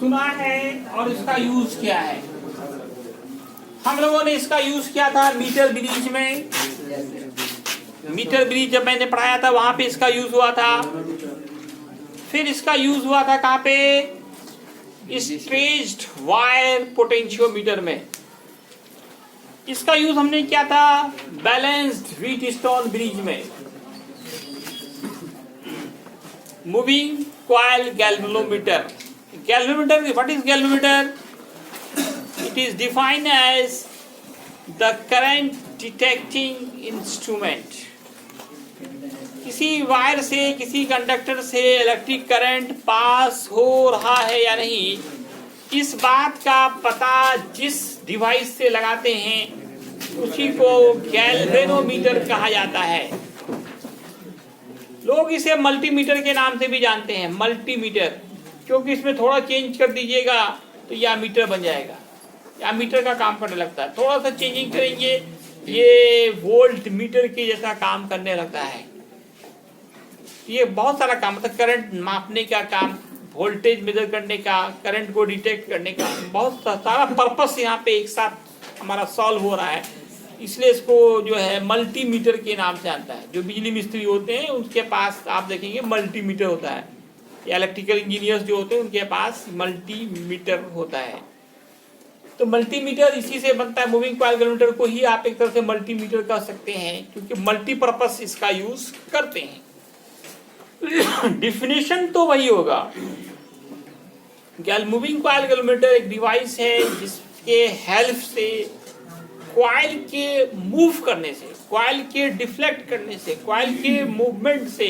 सुना है और इसका यूज किया है। हम लोगों ने इसका यूज किया था मीटर ब्रिज में। मीटर ब्रिज जब मैंने पढ़ाया था वहां पे इसका यूज हुआ था। फिर इसका यूज हुआ था कहाँ पे? स्ट्रेच्ड वायर पोटेंशियोमीटर में। इसका यूज हमने किया था बैलेंस्ड व्हीटस्टोन ब्रिज में। Moving coil galvanometer. Galvanometer, what is galvanometer? It is defined as the current detecting instrument. किसी वायर से, किसी कंडक्टर से इलेक्ट्रिक करंट पास हो रहा है या नहीं, इस बात का पता जिस डिवाइस से लगाते हैं उसी को गैल्वेनोमीटर कहा जाता है। लोग इसे मल्टीमीटर के नाम से भी जानते हैं, मल्टीमीटर, क्योंकि इसमें थोड़ा चेंज कर दीजिएगा तो यह मीटर बन जाएगा, या मीटर का काम करने लगता है। थोड़ा सा चेंजिंग करेंगे ये वोल्ट मीटर के जैसा काम करने लगता है। ये बहुत सारा काम, मतलब करंट मापने का काम, वोल्टेज मेजर करने का, करंट को डिटेक्ट करने का, बहुत सारा पर्पस यहाँ पे एक साथ हमारा सॉल्व हो रहा है। इसलिए इसको जो है मल्टीमीटर के नाम से आता है। जो बिजली मिस्त्री होते हैं उनके पास आप देखेंगे मल्टीमीटर होता है, या इलेक्ट्रिकल इंजीनियर्स जो होते हैं उनके पास मल्टीमीटर होता है। तो मल्टीमीटर इसी से बनता है। मूविंग कॉइल गैल्वेनोमीटर को ही आप एक तरह से मल्टीमीटर कह सकते हैं, क्योंकि मल्टीपर्पस इसका यूज करते हैं। डिफिनेशन तो वही होगा। मूविंग कॉइल गैल्वेनोमीटर एक डिवाइस है जिसके हेल्प से कॉइल के मूव करने से, कॉइल के डिफ्लेक्ट करने से, कॉइल के मूवमेंट से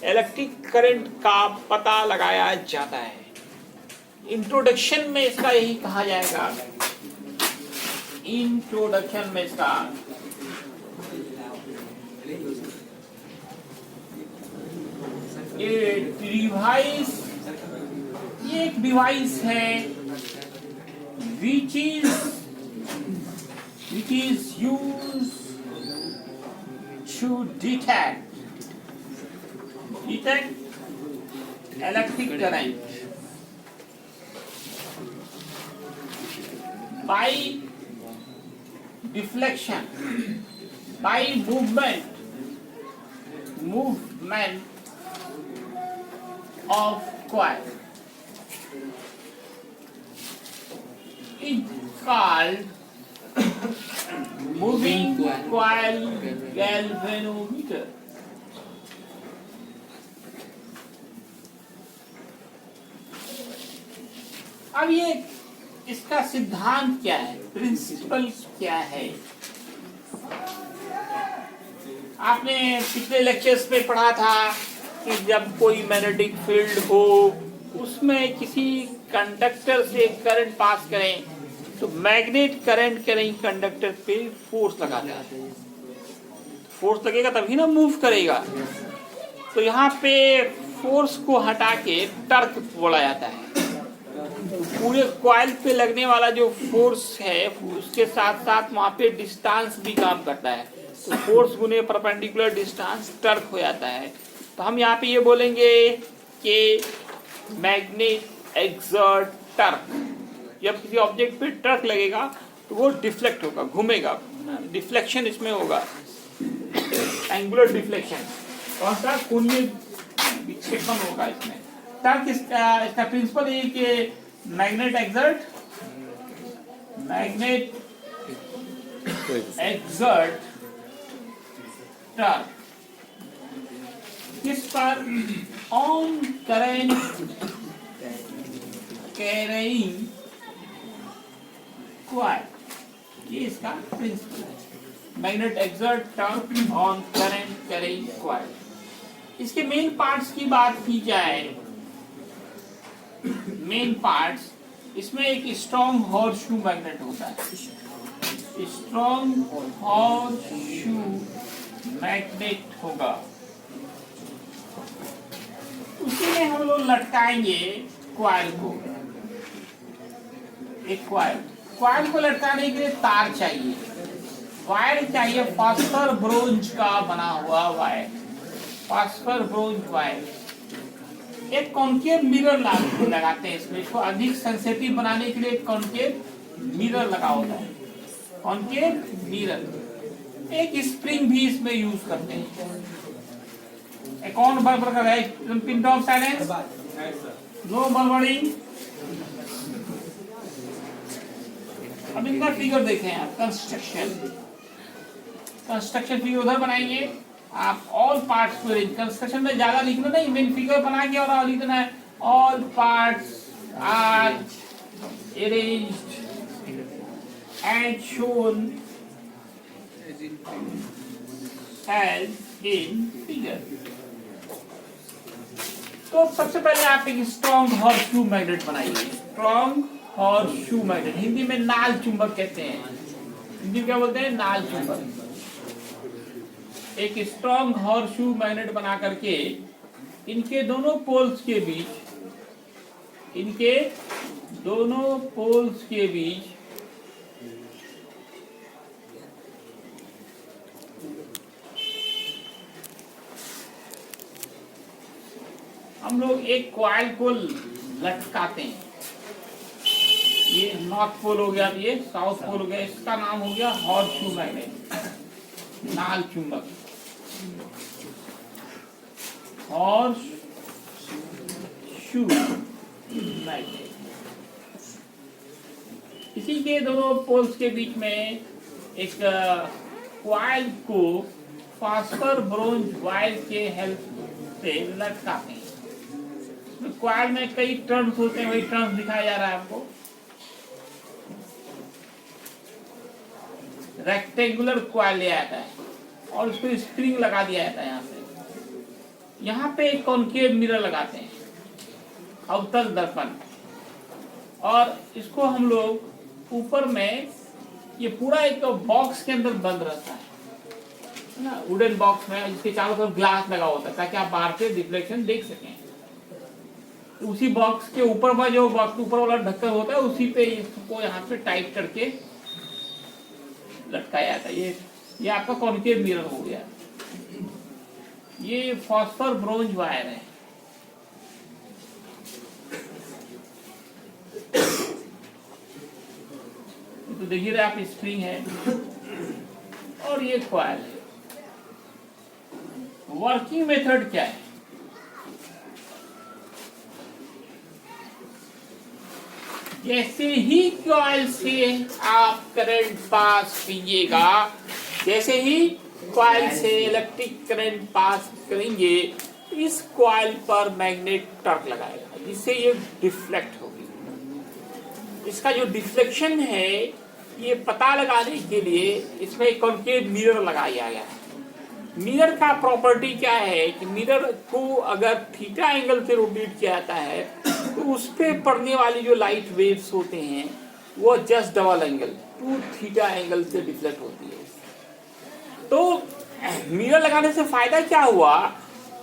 इलेक्ट्रिक करंट का पता लगाया जाता है। इंट्रोडक्शन में इसका यही कहा जाएगा। इंट्रोडक्शन में इसका डिवाइस, ये एक डिवाइस है which is used to detect electric current by deflection, by movement of coil. It's called moving coil galvanometer. अब ये इसका सिद्धांत क्या है, प्रिंसिपल क्या है? आपने पिछले लेक्चर्स में पढ़ा था कि जब कोई मैग्नेटिक फील्ड हो उसमें किसी कंडक्टर से करंट पास करें तो मैग्नेट करंट करें कंडक्टर पे फोर्स लगाता है। फोर्स लगेगा तभी ना मूव करेगा। तो यहाँ पे फोर्स को हटा के टर्क बोला जाता है। पूरे कॉइल पे लगने वाला जो फोर्स है उसके साथ साथ वहाँ पे डिस्टेंस भी काम करता है। तो फोर्स गुने परपेंडिकुलर डिस्टेंस टर्क हो जाता है। तो हम यहाँ पे ये बोलेंगे कि मैग्नेट एक्सर्ट टर्क। जब किसी ऑब्जेक्ट पे टर्क लगेगा तो वो डिफ्लेक्ट होगा, घूमेगा, डिफ्लेक्शन इसमें होगा, एंगुलर डिफ्लेक्शन, और टर्क कोणीय विक्षेपण होगा इसमें। टर्क इसका प्रिंसिपल है कि मैग्नेट एक्सर्ट टर्क किस पर? On current carrying coil. ये इसका प्रिंसिपल है। Magnet exert torque on current carrying coil. इसके मेन पार्ट्स की बात की जाए, मेन पार्ट्स, इसमें एक स्ट्रॉन्ग हॉर्सशू मैग्नेट होता है। स्ट्रॉन्ग हॉर्सशू मैग्नेट होगा, उसी में हम लोग लटकाएंगे कॉइल को। एक कॉइल को लटकाने के लिए तार चाहिए, वायर चाहिए, फास्फर ब्रोंज का बना हुआ वायर, फास्फर ब्रोंज वायर। एक कॉन्केव मिरर लगाते हैं इसमें, इसको अधिक सेंसिटिव बनाने के लिए एक कॉन्केव मिरर लगा होता है, कॉन्केव मिरर। एक स्प्रिंग भी इसमें यूज करते हैं। एक कौन बड़बड़ कर रहा है? पिन ऑफ साइलेंस, नो बड़बड़िंग। अब इनका फिगर देखें आप, कंस्ट्रक्शन फिगर उधर बनाएंगे आप। ऑल पार्ट्स को कंस्ट्रक्शन में ज्यादा लिखना नहीं, मेन फिगर बना के और लिखना है all parts are arranged and shown as in figure. तो सबसे पहले आप एक स्ट्रॉन्ग हॉर्सशू मैग्नेट बनाइए। स्ट्रॉन्ग हॉर्सशू मैग्नेट, हिंदी में नाल चुंबक कहते हैं। हिंदी में क्या बोलते हैं? नाल चुंबक। एक स्ट्रॉन्ग हॉर्सशू मैग्नेट बना करके इनके दोनों पोल्स के बीच, इनके दोनों पोल्स के बीच हम लोग एक कॉइल को लटकाते हैं। ये नॉर्थ पोल हो गया, ये साउथ पोल हो गया, इसका नाम हो गया हॉर्सशू मैग्नेट, नाल चुंबक, हॉर्सशू मैग्नेट। इसी के दोनों पोल्स के बीच में एक कॉइल को फास्फर ब्रोंज वायर के हेल्प से लटकाते हैं। कॉइल में कई टर्न्स होते हैं, वही टर्न्स दिखाया जा रहा है आपको। रेक्टेंगुलर कॉइल लिया जाता है और उसको स्प्रिंग लगा दिया जाता है। यहाँ से यहाँ पे एक कॉन्केव मिरर लगाते हैं, अवतल दर्पण, और इसको हम लोग ऊपर में, ये पूरा एक बॉक्स के अंदर बंद रहता है ना, वुडन बॉक्स में, जिसके चारों तरफ ग्लास लगा होता है ताकि आप बाहर से रिफ्लेक्शन देख सकें। उसी बॉक्स के ऊपर में जो बॉक्स ऊपर वाला ढक्कन होता है, उसी पे इसको यहाँ पे टाइट करके लटकाया जाता है। ये आपका कॉन्केव मिरर हो गया। ये फास्फर ब्रोंज वायर है। तो देखिए रहे आप, स्प्रिंग है और ये कॉइल है। वर्किंग मेथड क्या है? जैसे ही कॉइल से आप करंट पास कीजिएगा, जैसे ही कॉइल से इलेक्ट्रिक करंट पास करेंगे, इस कॉइल पर मैग्नेट टॉर्क लगाएगा, जिससे ये डिफ्लेक्ट होगी। इसका जो डिफ्लेक्शन है, ये पता लगाने के लिए इसमें एक कॉन्केव मिरर लगाया गया है। मिरर का प्रॉपर्टी क्या है कि मिरर को अगर थीटा एंगल से रोटेट किया जाता है तो उस पे पड़ने वाली जो लाइट वेव्स होते हैं वो just double angle 2 theta angle से डिफ्लेक्ट होती है। तो मिरर लगाने से फायदा क्या हुआ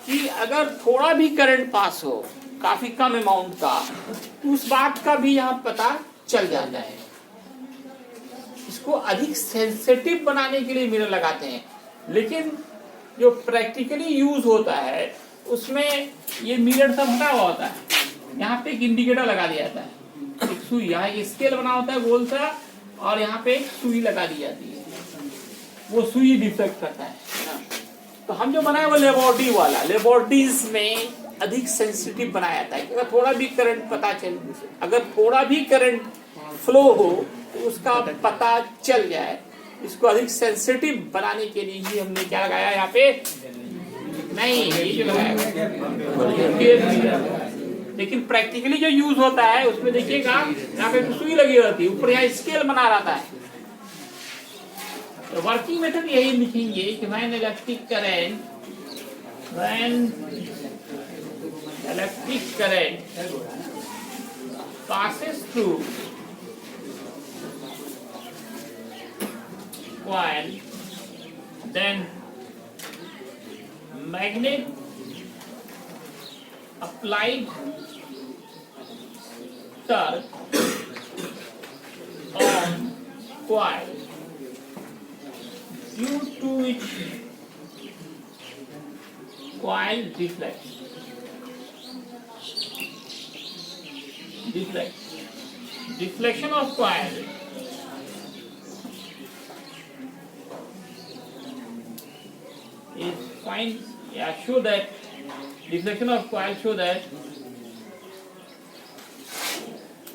कि अगर थोड़ा भी करंट पास हो, काफी कम अमाउंट का, तो उस बात का भी यहाँ पता चल जाता है। इसको अधिक सेंसिटिव बनाने के लिए मिरर लगाते हैं, लेकिन जो प्रैक्टिकली यूज होता है उसमें ये मिरर सब हटा हुआ होता है। यहाँ पे एक इंडिकेटर लगा दिया जाता है, एक सुई, यहाँ एक स्केल बना होता है गोल सा, और यहाँ पे एक सुई लगा दी जाती है, वो सुई डिफ्लेक्ट करता है। तो हम जो बनाए वो लेबोरेटरी वाला, लेबोरेटरीज में अधिक सेंसिटिव बनाया जाता है। अगर थोड़ा भी करंट पता चल, अगर थोड़ा भी करंट फ्लो हो तो उसका पता चल जाए। इसको अधिक सेंसिटिव बनाने के लिए ही हमने क्या लगाया यहाँ पे, नहीं ये जो लगाया, लेकिन प्रैक्टिकली जो यूज होता है उसमें देखिएगा यहाँ पे सुई लगी रहती है, ऊपर यहाँ स्केल बना रहता है। तो वर्किंग मेथड यही लिखेंगे कि when electric current passes through coil, then magnet applied torque on coil, due to which coil deflects. Deflection of coil is fine. Yeah, show that deflection of coil show that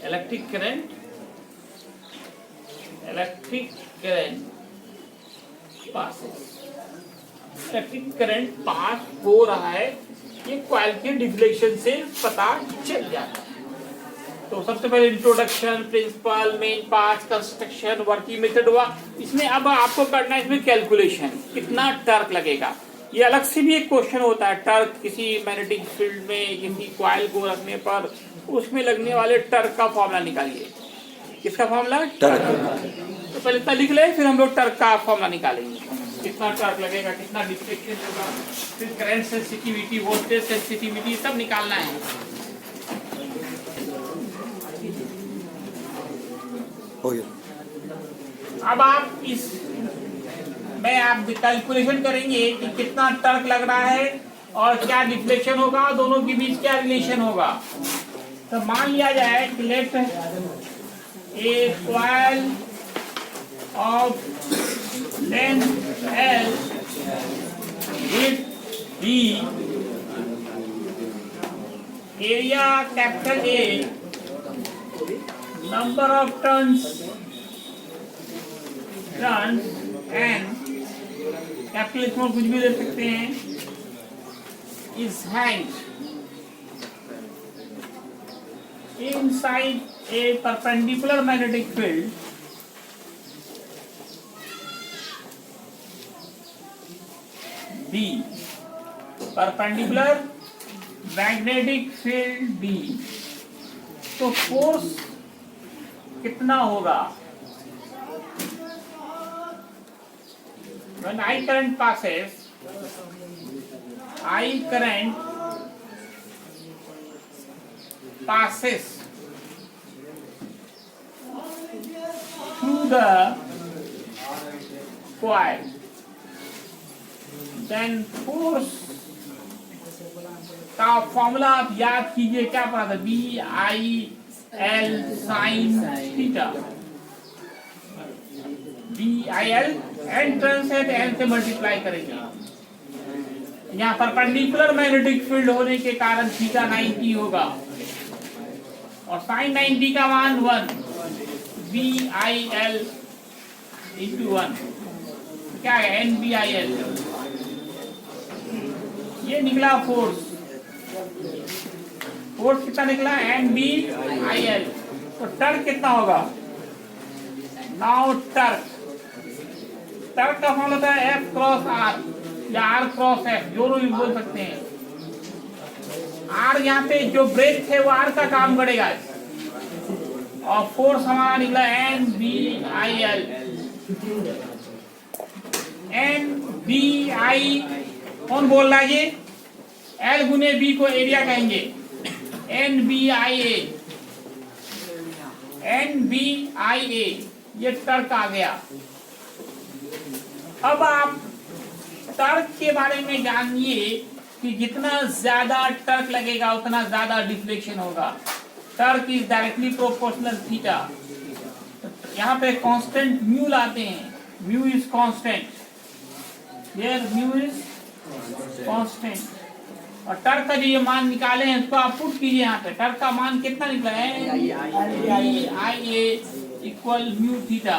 electric current passes. Electric current pass हो रहा है, ये coil के deflection से पता चल जाता है। तो सबसे पहले introduction, principle, main part, construction, working method हुआ। इसमें अब आपको करना है इसमें कैलकुलेशन, कितना टर्क लगेगा। ये अलग से भी एक क्वेश्चन होता है, टर्क किसी मैग्नेटिक फील्ड में किसी कॉइल को रखने पर उसमें लगने वाले टर्क का फॉर्मूला निकालिए। किसका फॉर्मूला? टर्क। तो पहले इतना लिख ले, फिर हम लोग टर्क का फॉर्मूला निकालेंगे। कितना टर्क लगेगा, कितना डिफ्लेक्शन होगा, फिर करंट सेंसिटिविटी, वोल्टेज सेंसिटिविटी सब निकालना है। हो गया। अब आप आप कैलकुलेशन करेंगे कि कितना टर्क लग रहा है और क्या डिफ्लेक्शन होगा, दोनों के बीच क्या रिलेशन होगा। तो मान लिया जाए कि let a coil of length L with the area capital A, number of turns and capital इसमें कुछ भी दे सकते हैं, is hanged inside a perpendicular magnetic field B, perpendicular magnetic field B। तो फोर्स कितना होगा? When I current passes, through the coil, then force का formula आप याद कीजिए, क्या पढ़ा था? BIL sin theta. BIL N turns है तो एन से मल्टीप्लाई करेंगे। यहाँ परपेंडिकुलर मैग्नेटिक फील्ड होने के कारण थीटा 90 होगा और साइन 90 का मान 1, BIL इंटू 1 क्या है? NBIL। ये निकला फोर्स कितना निकला? NBIL। तो टर्क कितना होगा? नाउ टर्क का फॉर्मूला होता है F क्रॉस R या R क्रॉस F, दोनों भी बोल सकते हैं। R यहाँ पे जो ब्रेक है वो R का काम करेगा और फोर्स हमारा निकला NBIL। NBI कौन बोल रहा है? ये L गुने B को एरिया कहेंगे, NBIA। ये टर्क आ गया। अब आप टर्क के बारे में जानिए कि जितना ज्यादा टर्क लगेगा उतना ज्यादा डिफ्लेक्शन होगा। Torque is directly proportional theta. यहाँ पे कांस्टेंट म्यू लाते हैं, mu is constant, here mu is constant. और टर्क का जो ये मान निकाले हैं उसको आप पुट कीजिए यहाँ पे। टर्क का मान कितना निकला है? IA equal mu theta.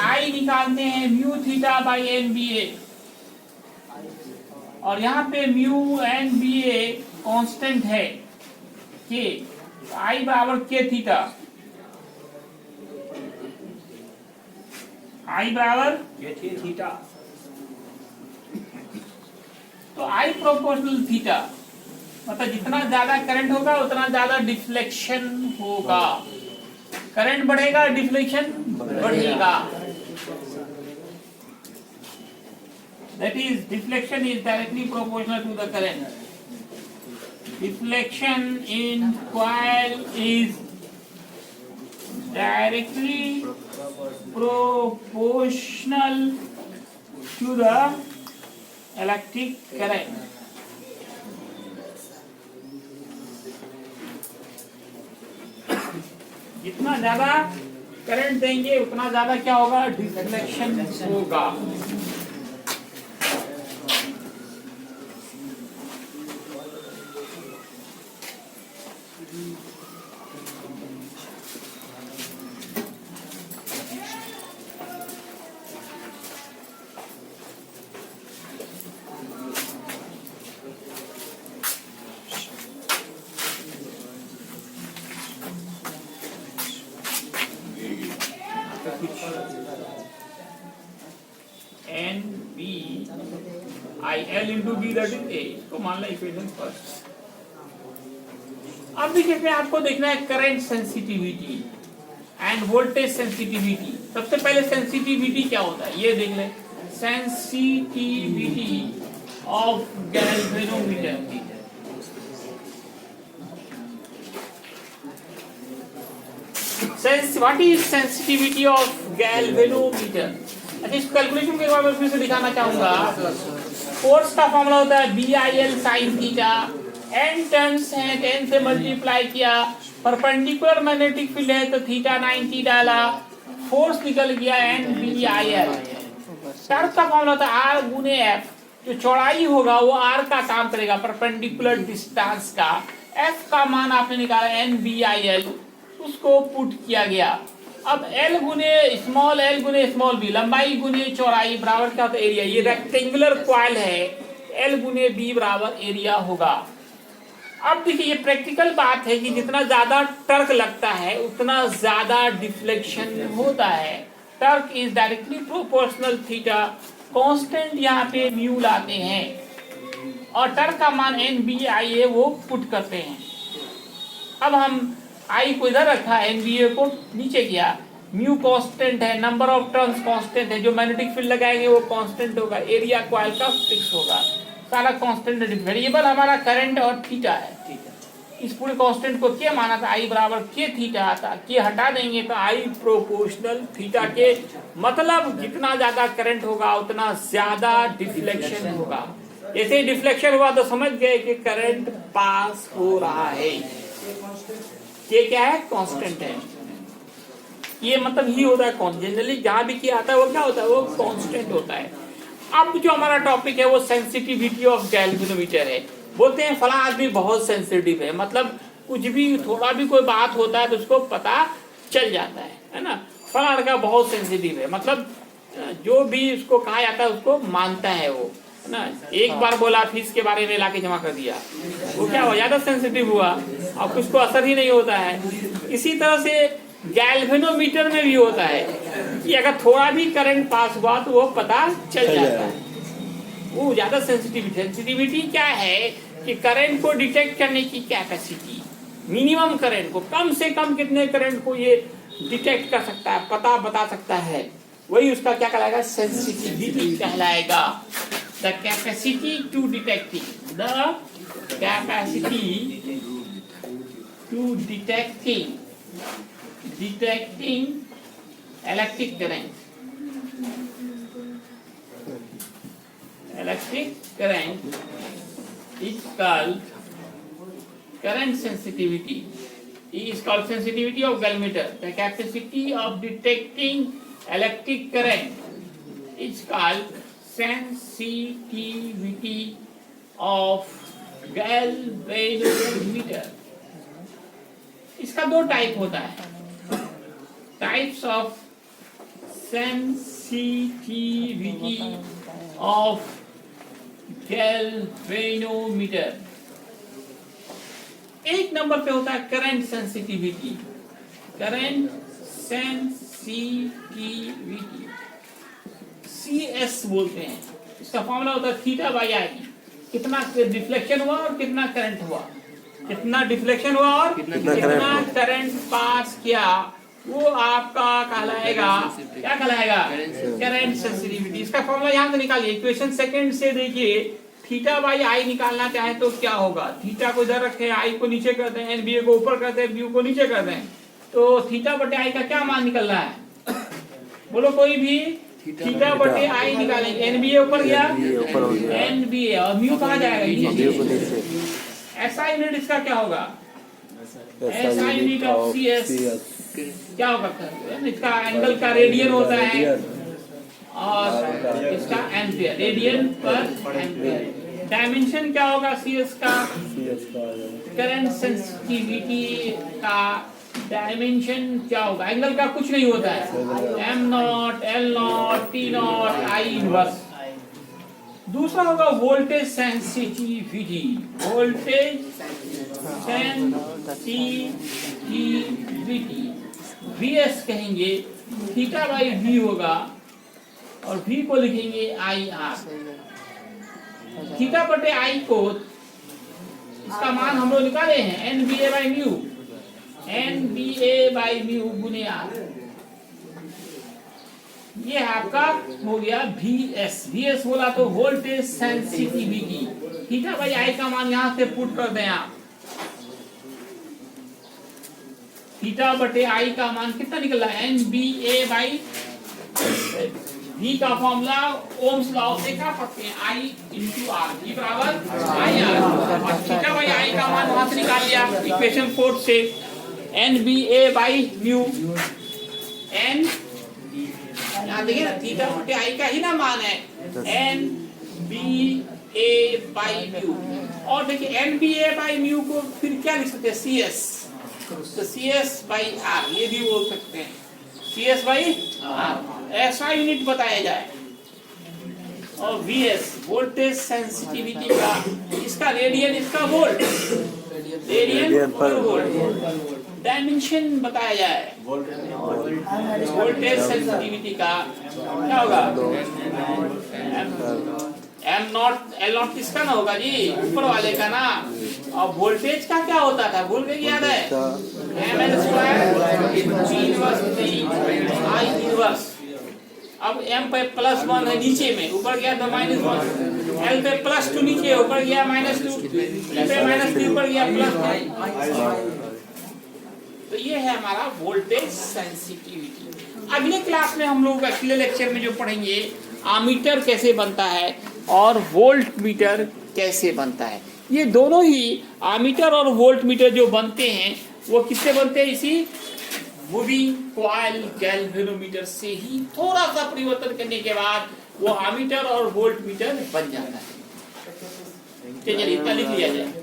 I निकालते हैं म्यू थीटा बाई NBA और यहाँ पे म्यू NBA कांस्टेंट है के, आई बराबर के थीटा, आई बराबर के थीटा। तो आई प्रोपोर्शनल थीटा मतलब जितना ज्यादा करंट होगा उतना ज्यादा डिफ्लेक्शन होगा। करंट बढ़ेगा, डिफ्लेक्शन बढ़ेगा। That is, deflection is directly proportional to the current. Deflection in coil is directly proportional to the electric current. जितना ज्यादा करंट देंगे उतना ज्यादा क्या होगा, डिफ्लेक्शन होगा। N B I L into B that is a, तो मान लो इक्वेशन फर्स्ट। अब देखिए आपको देखना है current sensitivity end voltage sensitivity. सबसे पहले सेंसिटिविटी क्या होता है ये देख ले, sensitivity of galvanometer. What is sensitivity of galvanometer? अच्छा, इस कैलकुलेशन के बाद मैं फिर से दिखाना चाहूंगा। फोर्स का फॉर्मूला होता है BIL sin theta, n turns हैं, 10 से मल्टीप्लाई किया, परपेंडिकुलर मैग्नेटिक फील्ड है तो थीटा 90 डाला, फोर्स निकल गया NBIL। टर्क का फॉर्मूला होता है R गुने F, जो चौड़ाई होगा वो R का काम करेगा परपेंडिकुलर डिस्टेंस का। F का मान आपने निकाला NBIL, उसको पुट किया गया। अब L गुने स्मॉल b, लंबाई गुने चौड़ाई बराबर क्या होता है, एरिया। ये रेक्टेंगुलर कॉइल है, L गुने b बराबर एरिया होगा। अब देखिए ये प्रैक्टिकल बात है कि जितना ज्यादा टर्क लगता है उतना ज्यादा डिफ्लेक्शन होता है। Torque is directly proportional theta, constant यहाँ पे म्यू लाते हैं और टर्क का मान NBIA वो पुट करते हैं। अब हम आई को इधर रखा, NBA को नीचे किया, म्यू कांस्टेंट है, नंबर ऑफ टर्न्स कांस्टेंट है, जो मैग्नेटिक फील्ड लगाएंगे वो कांस्टेंट होगा, एरिया कॉइल का फिक्स होगा, सारा कांस्टेंट। वेरिएबल हमारा करंट और थीटा है। इस पूरे कांस्टेंट को क्या माना था, आई बराबर के थीटा आता, के हटा देंगे तो आई प्रोपोर्शनल थीटा के, मतलब जितना ज्यादा करंट होगा उतना ज्यादा डिफ्लेक्शन होगा। जैसे ही डिफ्लेक्शन हुआ तो समझ गए कि करंट पास हो रहा है। ये क्या है, कांस्टेंट है। ये मतलब ही होता है, जनरली जहां भी किया आता है वो क्या होता है, वो कांस्टेंट होता है। अब जो हमारा टॉपिक है वो सेंसिटिविटी ऑफ गैल्वेनोमीटर है। बोलते हैं फला आदमी बहुत सेंसिटिव है, मतलब कुछ भी थोड़ा भी कोई बात होता है तो उसको पता चल जाता है ना। फला लड़का बहुत सेंसिटिव है, मतलब जो भी उसको कहा जाता है उसको मानता है वो, है ना। एक बार बोला फीस के बारे में लाके जमा कर दिया, वो क्या हुआ, ज्यादा सेंसिटिव हुआ और कुछ को असर ही नहीं होता है। इसी तरह से गैल्वेनोमीटर में भी होता है कि अगर थोड़ा भी करंट पास हुआ तो वो पता चल जाता है, वो ज्यादा सेंसिटिविटी क्या है कि करंट को डिटेक्ट करने की कैपेसिटी, मिनिमम करंट को, कम से कम कितने करंट को ये डिटेक्ट कर सकता है, पता बता सकता है, वही उसका क्या कहलाएगा, सेंसिटिविटी कहलाएगा। The capacity to detecting, the capacity to detecting electric current, electric current is called current sensitivity. It is called sensitivity of galvanometer. The capacity of detecting electric current is called sensitivity of galvanometer. इसका दो type होता है, types of sensitivity of galvanometer. एक number पे होता है current sensitivity, CS बोलते हैं। इसका फॉर्मूला होता है थीटा बाई आई, कितना डिफ्लेक्शन हुआ और कितना करंट हुआ, कितना डिफ्लेक्शन हुआ और कितना करंट पास किया, वो आपका कहलाएगा, क्या कहलाएगा, करंट सेंसिटिविटी। इसका फॉर्मूला यहाँ से निकालिए, इक्वेशन सेकंड से देखिए, थीटा बाई आई निकालना चाहे तो क्या होगा, थीटा को इधर रखें, आई को नीचे कर दें, एनबीए को ऊपर कर दें, ब्यू को नीचे कर दें, तो थीटा बटे आई का क्या मान निकल रहा है, बोलो कोई भी, थीटा बटे आई निकालेंगे, एनबीए ऊपर गया, एनबीए, और म्यू कहाँ जाएगा, ऐसा यूनिट इसका क्या होगा, SI यूनिट ऑफ CS क्या होगा सर? इसका एंगल का रेडियन होता है और इसका एम्पियर, रेडियन पर एम्पियर। डायमेंशन क्या होगा CS का? करंट सेंसिटिविटी का डायमेंशन क्या होगा? एंगल का कुछ नहीं होता है, M0, L0, T0, I inverse. दूसरा होगा voltage sensitivity, voltage sensitivity VS कहेंगे, थीटा बाई V होगा और V को लिखेंगे IR। थीटा बटे I को इसका मान हम लोग निकाले हैं NBA by mu, NBA by mu गुने R। ये आपका हो गया VS। VS बोला तो voltage sensitivity, theta by I का मान यहां से पुट कर दें आप। थीटा बटे I का मान कितना निकला? NBA बाई V का फॉर्मूला ओम्स लॉ से क्या पढ़ते हैं? I इंटू R, V बराबर IR। और थीटा बाई I का मान वहां से निकाल लिया इक्वेशन 4 से, NBA बाई म्यू। N यहाँ देखिए ना, थीटा बटे I का ही ना मान है, NBA बाई म्यू। और देखिए NBA बाई म्यू को फिर क्या लिख सकते हैं? CS, तो CS बाई R ये भी बोल सकते हैं, CS बाई R। ऐसा यूनिट बताया जाए। और VS वोल्टेज सेंसिटिविटी का, इसका रेडियन, इसका वोल्ट, रेडियन पर वोल्ट। डायमेंशन बताया जाए वोल्टेज सेंसिटिविटी का, क्या होगा? M0 L0 किसका ना होगा जी? ऊपर वाले का ना। और वोल्टेज का क्या होता था? भूल गए? याद है? ML square inverse I inverse. अब M पे +1 है नीचे में, ऊपर गया तो -1। L पे +2 नीचे, ऊपर गया -2। T पे -3 ऊपर गया +1। तो ये है हमारा वोल्टेज सेंसिटिविटी। अगले क्लास में हम लोग अगले लेक्चर में जो पढ़ेंगे, आमीटर कैसे बनता है और वोल्ट मीटर कैसे बनता है। ये दोनों ही आमीटर और वोल्ट मीटर जो बनते हैं वो किससे बनते हैं? इसी मूविंग कॉइल गैल्वेनोमीटर से ही थोड़ा सा परिवर्तन करने के बाद वो आमीटर और वोल्ट मीटर बन जाता है। चलिए इतना लिख लिया जाए।